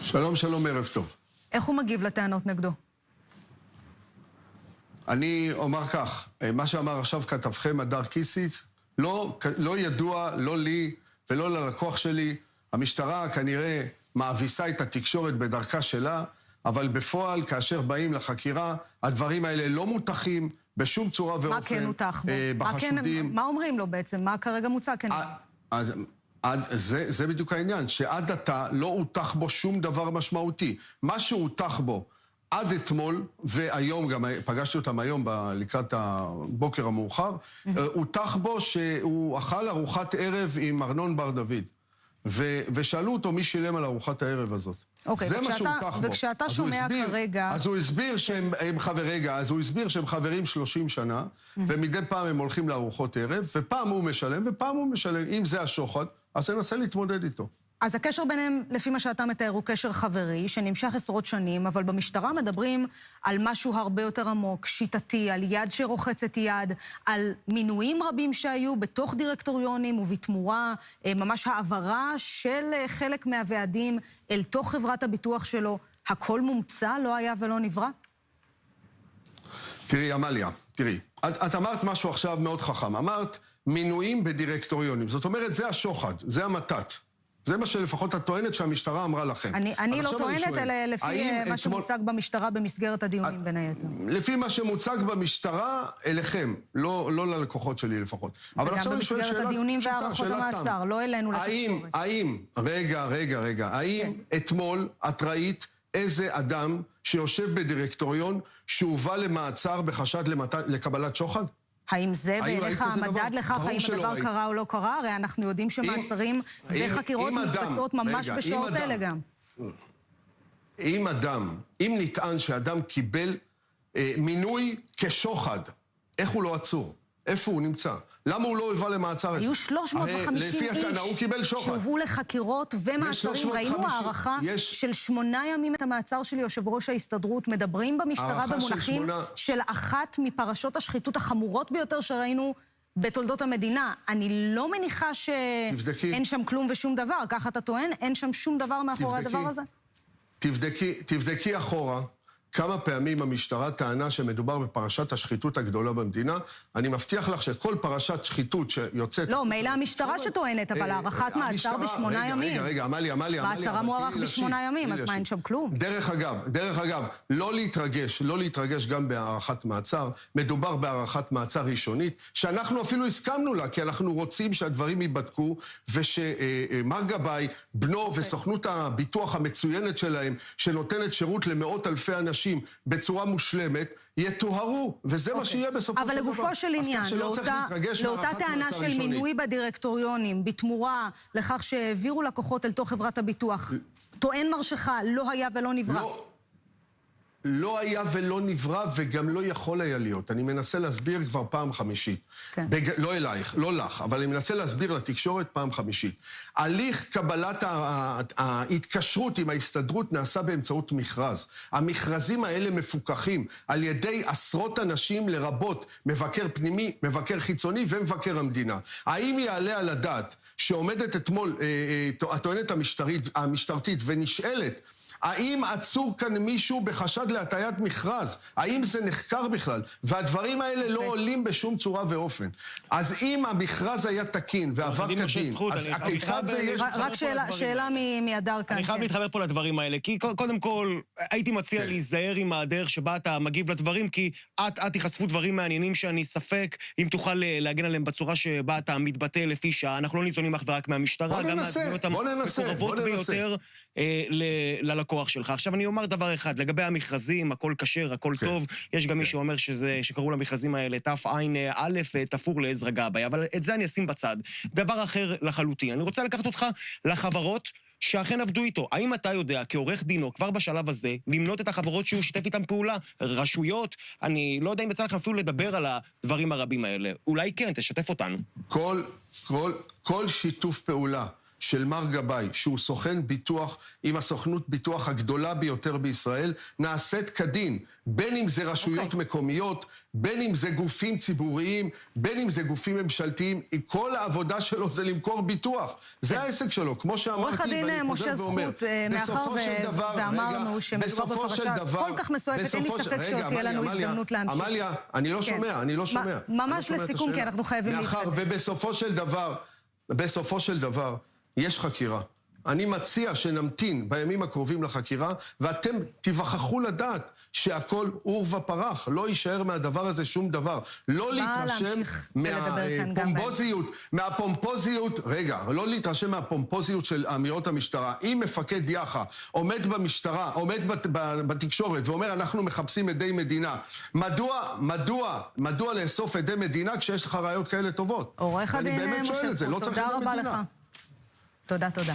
שלום, שלום, ערב טוב. איך הוא מגיב לטענות נגדו? אני אומר כך, מה שאמר עכשיו כתבכם הדר קיסיץ, לא ידוע, לא לי ולא ללקוח שלי. המשטרה כנראה מאביסה את התקשורת בדרכה שלה, אבל בפועל, כאשר באים לחקירה, הדברים האלה לא מותחים בשום צורה ואופן. מה כן הותח בו? בחשודים. מה אומרים לו בעצם? מה כרגע מוצע כנראה? זה בדיוק העניין, שעד עתה לא הותח בו שום דבר משמעותי. מה שהותח בו עד אתמול, והיום גם פגשתי אותם היום לקראת הבוקר המאוחר, הותח בו שהוא אכל ארוחת ערב עם ארנון בר דוד. ושאלו אותו מי שילם על ארוחת הערב הזאת. אוקיי, זה מה שהותח בו. וכשאתה שומע כרגע... אז הוא הסביר שהם חברים 30 שנה, ומדי פעם הם הולכים לארוחות ערב, ופעם הוא משלם, ופעם הוא משלם. אם זה השוחד, אז ננסה להתמודד איתו. אז הקשר ביניהם, לפי מה שאתה מתאר, הוא קשר חברי, שנמשך עשרות שנים, אבל במשטרה מדברים על משהו הרבה יותר עמוק, שיטתי, על יד שרוחצת יד, על מינויים רבים שהיו בתוך דירקטוריונים, ובתמורה ממש העברה של חלק מהוועדים אל תוך חברת הביטוח שלו. הכל מומצא, לא היה ולא נברא? תראי, עמליה, תראי, את אמרת משהו עכשיו מאוד חכם. אמרת מינויים בדירקטוריונים. זאת אומרת, זה השוחד, זה המתת. זה מה שלפחות את טוענת שהמשטרה אמרה לכם. אני לא טוענת, אלא לפי מה שמוצג במשטרה במסגרת הדיונים בין היתר. לפי מה שמוצג במשטרה, אליכם, לא ללקוחות שלי לפחות. וגם במסגרת הדיונים והערכות המעצר, לא אלינו לתקשורת. האם אתמול את ראית איזה אדם שיושב בדירקטוריון שהובא למעצר בחשד לקבלת שוחד? האם זה בעיניך המדד לכך, האם הדבר קרה או לא קרה? הרי אנחנו יודעים שמעצרים וחקירות מתבצעות ממש בשעות אלה גם. אם נטען שאדם קיבל מינוי כשוחד, איך הוא לא עצור? איפה הוא נמצא? למה הוא לא הובא למעצר? היו 350 איש שהובאו לחקירות ומעצרים. ראינו הערכה של 8 ימים את המעצר של יושב ראש ההסתדרות. מדברים במשטרה במונחים של אחת מפרשות השחיתות החמורות ביותר שראינו בתולדות המדינה. אני לא מניחה שאין שם כלום ושום דבר. ככה אתה טוען? אין שם שום דבר מאחורי הדבר הזה? תבדקי אחורה. כמה פעמים המשטרה טענה שמדובר בפרשת השחיתות הגדולה במדינה. אני מבטיח לך שכל פרשת שחיתות שיוצאת... לא, מילא המשטרה שטוענת, אבל הערכת מעצר ב8 ימים. רגע, עמליה. מעצר המוארך ב8 ימים, אז מה, אין שם כלום? דרך אגב, לא להתרגש גם בהערכת מעצר. מדובר בהערכת מעצר ראשונית, שאנחנו אפילו הסכמנו לה, כי אנחנו רוצים שהדברים ייבדקו, ושמר גבאי, בנו וסוכנות הביטוח המצוינת שלהם, שנותנת שירות למאות אלפי אנשים, בצורה מושלמת, יתוהרו, וזה מה שיהיה בסופו של דבר. אבל לגופו של עניין, לאותה טענה של מינוי בדירקטוריונים, בתמורה לכך שהעבירו לקוחות אל תוך חברת הביטוח, טוען מרשך, לא היה ולא נברא. לא היה ולא נברא, וגם לא יכול היה להיות. אני מנסה להסביר כבר פעם חמישית. לא אלייך, לא לך, אבל אני מנסה להסביר לתקשורת פעם חמישית. הליך קבלת ההתקשרות עם ההסתדרות נעשה באמצעות מכרז. המכרזים האלה מפוקחים על ידי עשרות אנשים, לרבות מבקר פנימי, מבקר חיצוני ומבקר המדינה. האם יעלה על הדעת שעומדת אתמול הטוענת המשטרתית ונשאלת, האם עצור כאן מישהו בחשד להטיית מכרז? האם זה נחקר בכלל? והדברים האלה לא עולים בשום צורה ואופן. אז אם המכרז היה תקין ועבר כדין, אז הכיצד זה יש... רק שאלה מהדר כאן. אני חייב להתחבר פה לדברים האלה, כי קודם כל הייתי מציע להיזהר עם הדרך שבה אתה מגיב לדברים, כי את תיחשפו דברים מעניינים שאני ספק אם תוכל להגן עליהם בצורה שבה אתה מתבטא לפי שעה. אנחנו לא ניזונים אך ורק מהמשטרה, גם מהדמויות המקורבות ביותר ללקוח שלך. עכשיו אני אומר דבר אחד, לגבי המכרזים, הכל כשר, הכל טוב, יש גם מי שאומר שקראו למכרזים האלה תע"א תפור לעזרא גבאי, אבל את זה אני אשים בצד. דבר אחר לחלוטין, אני רוצה לקחת אותך לחברות שאכן עבדו איתו. האם אתה יודע, כעורך דינו, כבר בשלב הזה, למנות את החברות שהוא שיתף איתם פעולה? רשויות? אני לא יודע אם יצא לכם אפילו לדבר על הדברים הרבים האלה. אולי כן, תשתף אותנו. כל שיתוף פעולה של מר גבאי, שהוא סוכן ביטוח עם הסוכנות ביטוח הגדולה ביותר בישראל, נעשית כדין, בין אם זה רשויות מקומיות, בין אם זה גופים ציבוריים, בין אם זה גופים ממשלתיים, כל העבודה שלו זה למכור ביטוח. זה העסק שלו, כמו שאמרתי, ואני חוזר ואומר. מאחר ואמרנו שמדובר בפרשה כל כך מסועפת, אין לי ספק שעוד תהיה לנו הזדמנות להמשיך. עמליה, אני לא שומע. ממש לסיכום, כי אנחנו חייבים להתקדם. ובסופו של דבר, יש חקירה. אני מציע שנמתין בימים הקרובים לחקירה, ואתם תיווכחו לדעת שהכל עור ופרח, לא יישאר מהדבר הזה שום דבר. לא להתרשם מהפומפוזיות, לא להתרשם מהפומפוזיות של אמירות המשטרה. אם מפקד יח"א עומד במשטרה, עומד בתקשורת ואומר אנחנו מחפשים עדי מדינה, מדוע לאסוף עדי מדינה כשיש לך ראיות כאלה טובות? עורך הדין אני באמת שואל את זה, לא צריך עדי מדינה. תודה רבה לך. תודה.